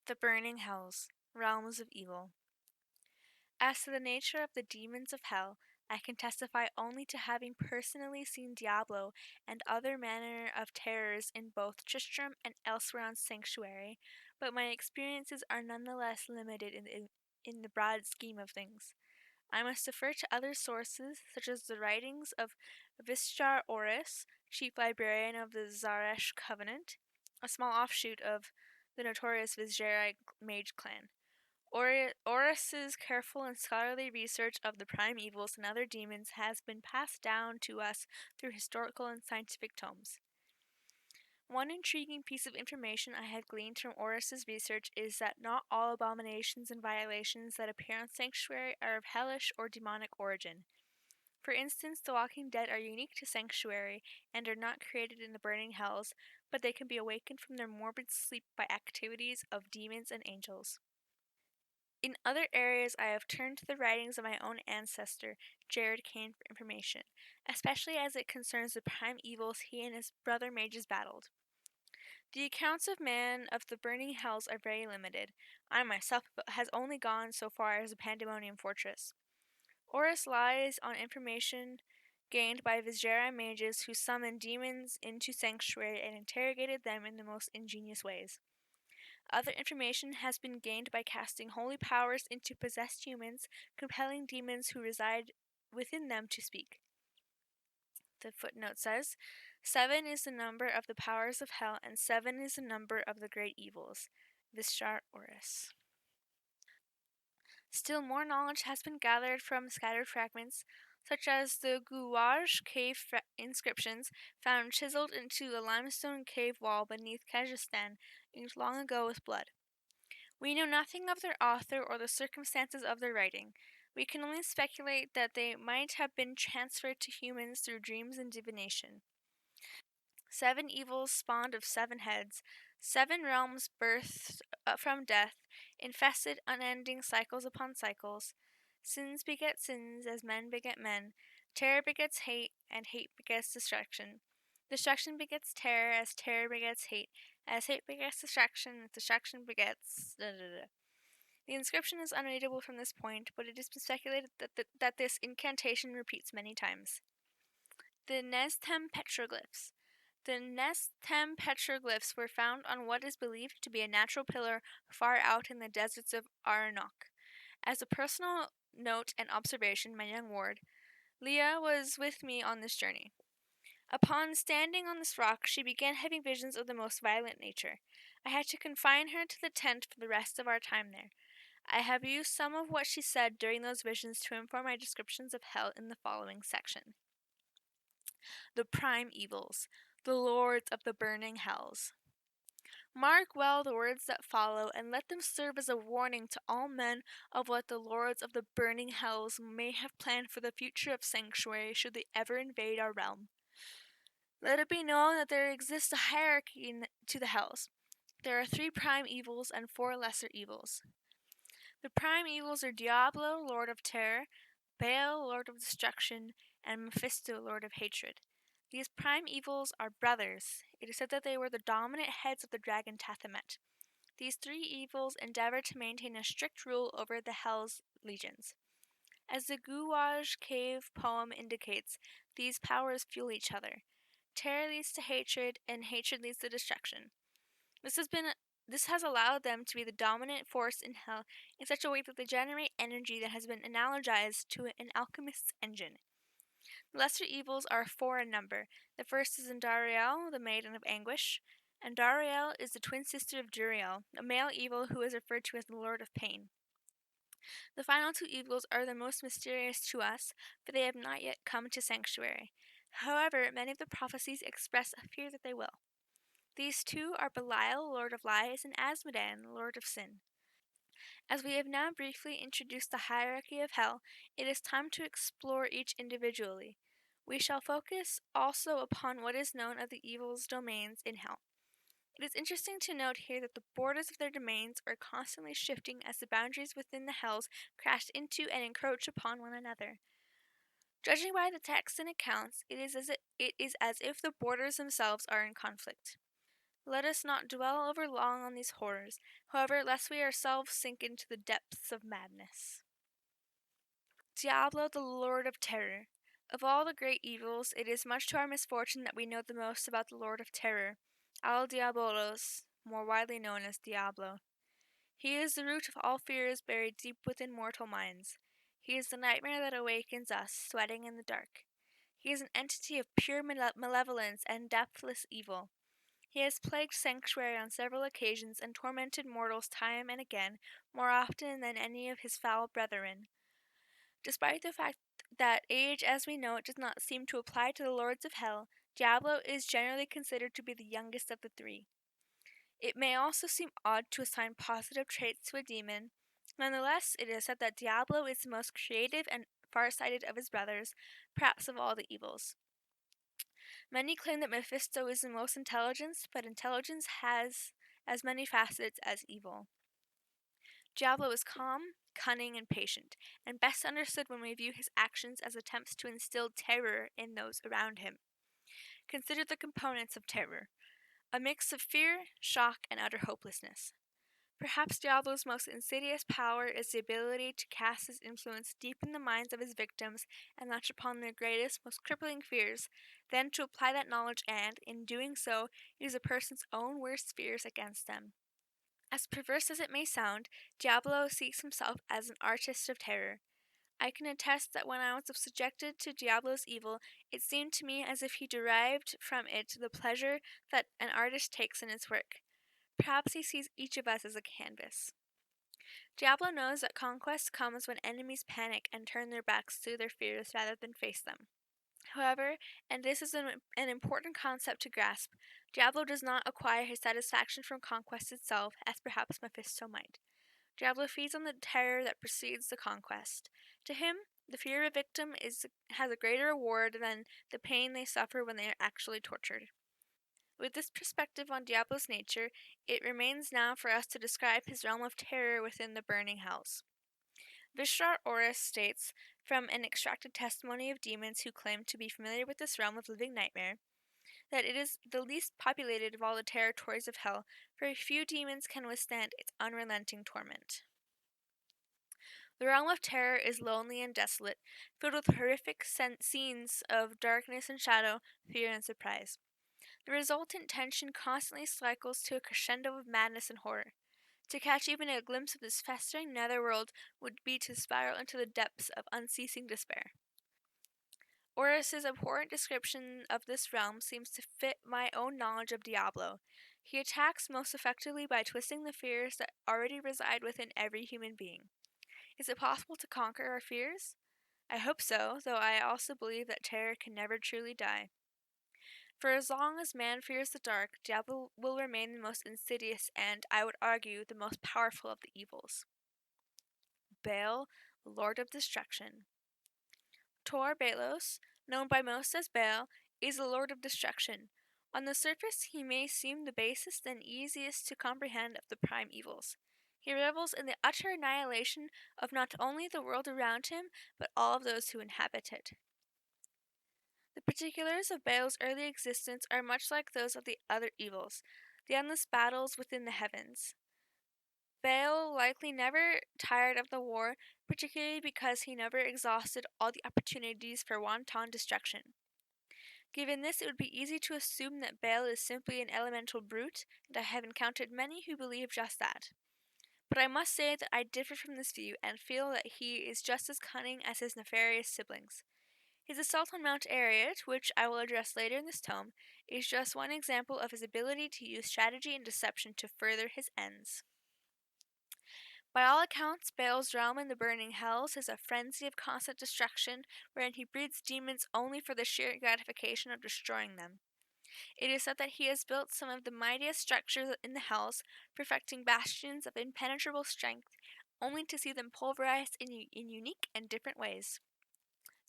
The Burning Hells, Realms of Evil. As to the nature of the demons of hell, I can testify only to having personally seen Diablo and other manner of terrors in both Tristram and elsewhere on Sanctuary, but my experiences are none the less limited in the broad scheme of things. I must defer to other sources, such as the writings of Visjar Oris, chief librarian of the Zaresh Covenant, a small offshoot of the notorious Vizjerite mage clan. Oris's careful and scholarly research of the prime evils and other demons has been passed down to us through historical and scientific tomes. One intriguing piece of information I have gleaned from Oris's research is that not all abominations and violations that appear on Sanctuary are of hellish or demonic origin. For instance, the Walking Dead are unique to Sanctuary and are not created in the burning hells, but they can be awakened from their morbid sleep by activities of demons and angels. In other areas, I have turned to the writings of my own ancestor, Jared Cain, for information, especially as it concerns the prime evils he and his brother mages battled. The accounts of man of the burning hells are very limited. I myself has only gone so far as the Pandemonium Fortress. Oris lies on information gained by Vizjera mages who summoned demons into Sanctuary and interrogated them in the most ingenious ways. Other information has been gained by casting holy powers into possessed humans, compelling demons who reside within them to speak. The footnote says, 7 is the number of the powers of hell, and 7 is the number of the great evils. Vishar Oris. Still more knowledge has been gathered from scattered fragments, such as the Guwaj cave inscriptions found chiseled into the limestone cave wall beneath Kyrgyzstan, inked long ago with blood. We know nothing of their author or the circumstances of their writing. We can only speculate that they might have been transferred to humans through dreams and divination. 7 evils spawned of 7 heads, 7 realms birthed from death, infested unending cycles upon cycles. Sins beget sins as men beget men. Terror begets hate, and hate begets destruction. Destruction begets terror as terror begets hate, as hate begets destruction, as destruction begets. The inscription is unreadable from this point, but it has been speculated that this incantation repeats many times. The Neztem petroglyphs. The Neztem petroglyphs were found on what is believed to be a natural pillar far out in the deserts of Aranok. As a personal note and observation, my young ward, Leah, was with me on this journey. Upon standing on this rock, she began having visions of the most violent nature. I had to confine her to the tent for the rest of our time there. I have used some of what she said during those visions to inform my descriptions of hell in the following section. The prime evils, the lords of the burning hells. Mark well the words that follow, and let them serve as a warning to all men of what the lords of the burning hells may have planned for the future of Sanctuary should they ever invade our realm. Let it be known that there exists a hierarchy to the hells. There are 3 prime evils and 4 lesser evils. The prime evils are Diablo, Lord of Terror, Baal, Lord of Destruction, and Mephisto, Lord of Hatred. These prime evils are brothers. It is said that they were the dominant heads of the dragon Tathamet. These 3 evils endeavor to maintain a strict rule over the Hell's legions. As the Guwaj cave poem indicates, these powers fuel each other. Terror leads to hatred, and hatred leads to destruction. This has allowed them to be the dominant force in hell in such a way that they generate energy that has been analogized to an alchemist's engine. The lesser evils are 4 in number. The first is Andariel, the Maiden of Anguish. Andariel is the twin sister of Duriel, a male evil who is referred to as the Lord of Pain. The final 2 evils are the most mysterious to us, for they have not yet come to Sanctuary. However, many of the prophecies express a fear that they will. These 2 are Belial, Lord of Lies, and Asmodan, Lord of Sin. As we have now briefly introduced the hierarchy of hell, it is time to explore each individually. We shall focus also upon what is known of the evil's domains in hell. It is interesting to note here that the borders of their domains are constantly shifting as the boundaries within the hells crash into and encroach upon one another. Judging by the texts and accounts, it is as if the borders themselves are in conflict. Let us not dwell over long on these horrors, however, lest we ourselves sink into the depths of madness. Diablo, the Lord of Terror. Of all the great evils, it is much to our misfortune that we know the most about the Lord of Terror, El Diabolos, more widely known as Diablo. He is the root of all fears buried deep within mortal minds. He is the nightmare that awakens us, sweating in the dark. He is an entity of pure malevolence and depthless evil. He has plagued Sanctuary on several occasions and tormented mortals time and again, more often than any of his foul brethren. Despite the fact that age as we know it does not seem to apply to the lords of hell, Diablo is generally considered to be the youngest of the three. It may also seem odd to assign positive traits to a demon. Nonetheless, it is said that Diablo is the most creative and far-sighted of his brothers, perhaps of all the evils. Many claim that Mephisto is the most intelligent, but intelligence has as many facets as evil. Diablo is calm, cunning, and patient, and best understood when we view his actions as attempts to instill terror in those around him. Consider the components of terror: a mix of fear, shock, and utter hopelessness. Perhaps Diablo's most insidious power is the ability to cast his influence deep in the minds of his victims and latch upon their greatest, most crippling fears, then to apply that knowledge and, in doing so, use a person's own worst fears against them. As perverse as it may sound, Diablo sees himself as an artist of terror. I can attest that when I was subjected to Diablo's evil, it seemed to me as if he derived from it the pleasure that an artist takes in his work. Perhaps he sees each of us as a canvas. Diablo knows that conquest comes when enemies panic and turn their backs to their fears rather than face them. However, and this is an important concept to grasp, Diablo does not acquire his satisfaction from conquest itself, as perhaps Mephisto might. Diablo feeds on the terror that precedes the conquest. To him, the fear of a victim has a greater reward than the pain they suffer when they are actually tortured. With this perspective on Diablo's nature, it remains now for us to describe his realm of terror within the burning hells. Vishrar Oris states, from an extracted testimony of demons who claim to be familiar with this realm of living nightmare, that it is the least populated of all the territories of hell, for few demons can withstand its unrelenting torment. The realm of terror is lonely and desolate, filled with horrific scenes of darkness and shadow, fear and surprise. The resultant tension constantly cycles to a crescendo of madness and horror. To catch even a glimpse of this festering netherworld would be to spiral into the depths of unceasing despair. Oris's abhorrent description of this realm seems to fit my own knowledge of Diablo. He attacks most effectively by twisting the fears that already reside within every human being. Is it possible to conquer our fears? I hope so, though I also believe that terror can never truly die. For as long as man fears the dark, Diablo will remain the most insidious and, I would argue, the most powerful of the evils. Baal, Lord of Destruction. Tor Balos, known by most as Baal, is the Lord of Destruction. On the surface, he may seem the basest and easiest to comprehend of the prime evils. He revels in the utter annihilation of not only the world around him, but all of those who inhabit it. The particulars of Baal's early existence are much like those of the other evils, the endless battles within the heavens. Baal likely never tired of the war, particularly because he never exhausted all the opportunities for wanton destruction. Given this, it would be easy to assume that Baal is simply an elemental brute, and I have encountered many who believe just that. But I must say that I differ from this view and feel that he is just as cunning as his nefarious siblings. His assault on Mount Arreat, which I will address later in this tome, is just one example of his ability to use strategy and deception to further his ends. By all accounts, Baal's realm in the burning hells is a frenzy of constant destruction, wherein he breeds demons only for the sheer gratification of destroying them. It is said that he has built some of the mightiest structures in the hells, perfecting bastions of impenetrable strength, only to see them pulverized in unique and different ways.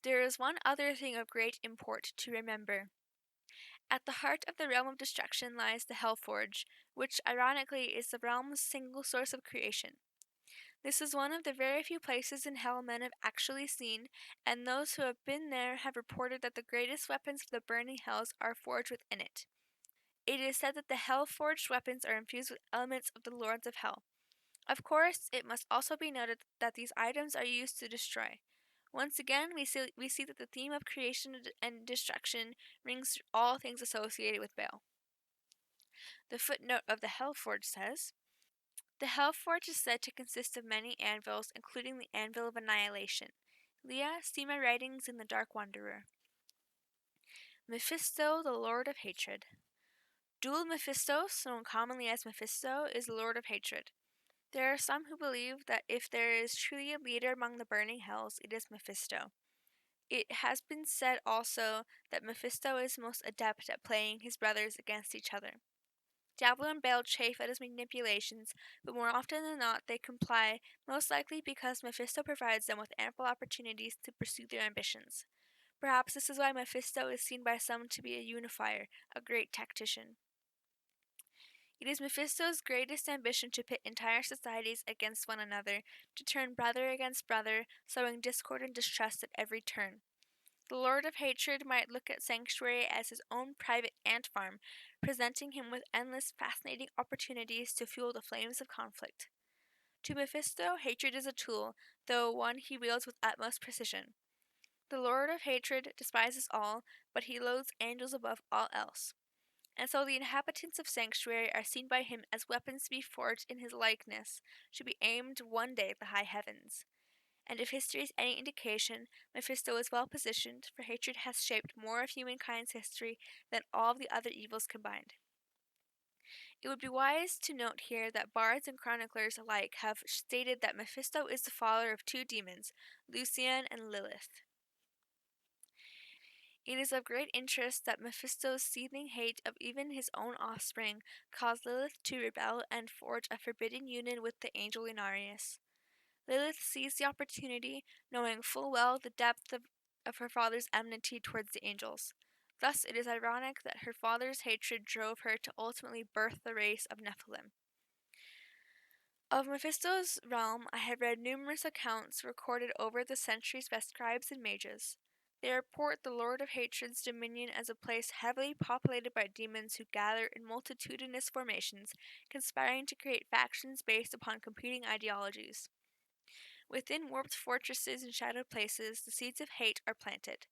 There is one other thing of great import to remember. At the heart of the realm of destruction lies the Hellforge, which ironically is the realm's single source of creation. This is one of the very few places in hell men have actually seen, and those who have been there have reported that the greatest weapons of the burning hells are forged within it. It is said that the hell-forged weapons are infused with elements of the lords of hell. Of course, it must also be noted that these items are used to destroy. Once again, we see that the theme of creation and destruction rings through all things associated with Baal. The footnote of the Hellforge says, the Hellforge is said to consist of many anvils, including the Anvil of Annihilation. Leah, see my writings in the Dark Wanderer. Mephisto, the Lord of Hatred. Dual Mephistos, known commonly as Mephisto, is the Lord of Hatred. There are some who believe that if there is truly a leader among the burning hells, it is Mephisto. It has been said also that Mephisto is most adept at playing his brothers against each other. Diablo and Baal chafe at his manipulations, but more often than not they comply, most likely because Mephisto provides them with ample opportunities to pursue their ambitions. Perhaps this is why Mephisto is seen by some to be a unifier, a great tactician. It is Mephisto's greatest ambition to pit entire societies against one another, to turn brother against brother, sowing discord and distrust at every turn. The Lord of Hatred might look at Sanctuary as his own private ant farm, presenting him with endless fascinating opportunities to fuel the flames of conflict. To Mephisto, hatred is a tool, though one he wields with utmost precision. The Lord of Hatred despises all, but he loathes angels above all else. And so the inhabitants of Sanctuary are seen by him as weapons to be forged in his likeness, to be aimed one day at the high heavens. And if history is any indication, Mephisto is well positioned, for hatred has shaped more of humankind's history than all of the other evils combined. It would be wise to note here that bards and chroniclers alike have stated that Mephisto is the father of two demons, Lucian and Lilith. It is of great interest that Mephisto's seething hate of even his own offspring caused Lilith to rebel and forge a forbidden union with the angel Inarius. Lilith seized the opportunity, knowing full well the depth of her father's enmity towards the angels. Thus, it is ironic that her father's hatred drove her to ultimately birth the race of Nephilim. Of Mephisto's realm, I have read numerous accounts recorded over the centuries by scribes and mages. They report the Lord of Hatred's dominion as a place heavily populated by demons who gather in multitudinous formations, conspiring to create factions based upon competing ideologies. Within warped fortresses and shadowed places, the seeds of hate are planted.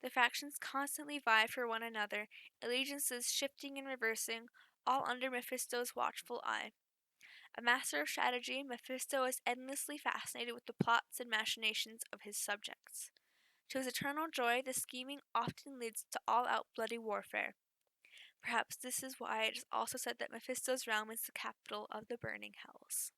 The factions constantly vie for one another, allegiances shifting and reversing, all under Mephisto's watchful eye. A master of strategy, Mephisto is endlessly fascinated with the plots and machinations of his subjects. To his eternal joy, the scheming often leads to all-out bloody warfare. Perhaps this is why it is also said that Mephisto's realm is the capital of the burning hells.